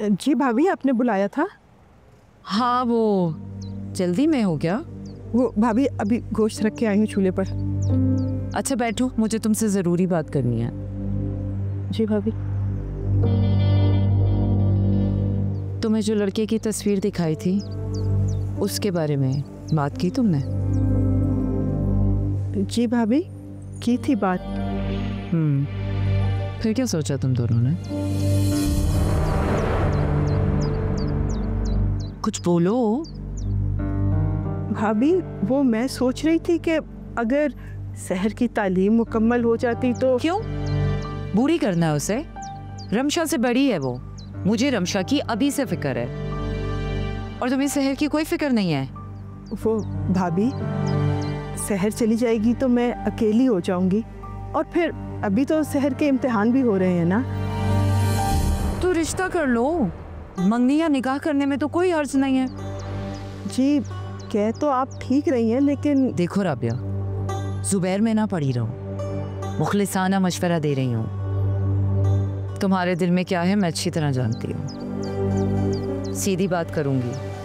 जी भाभी, आपने बुलाया था? हाँ, वो जल्दी में हो क्या? वो भाभी अभी गोश्त रख के आई हूँ चूल्हे पर। अच्छा बैठो, मुझे तुमसे ज़रूरी बात करनी है। जी भाभी। तुम्हें जो लड़के की तस्वीर दिखाई थी उसके बारे में बात की तुमने? जी भाभी, की थी बात। फिर क्या सोचा तुम दोनों ने? कुछ बोलो। भाभी वो मैं सोच रही थी कि अगर शहर की तालीम मुकम्मल हो जाती तो। क्यों बुरी करना है उसे? रमशा से बड़ी है वो। मुझे रमशा की अभी से फिक्र है और तुम्हें शहर की कोई फिक्र नहीं है। वो भाभी, शहर चली जाएगी तो मैं अकेली हो जाऊंगी, और फिर अभी तो शहर के इम्तिहान भी हो रहे हैं ना। तो रिश्ता कर लो, मंगनी या निकाह करने में तो कोई अर्ज नहीं है। जी कह तो आप ठीक रही हैं, लेकिन देखो राबिया, जुबैर में ना पड़ी रहो। मुखलिसाना मशवरा दे रही हूँ। तुम्हारे दिल में क्या है मैं अच्छी तरह जानती हूँ। सीधी बात करूंगी।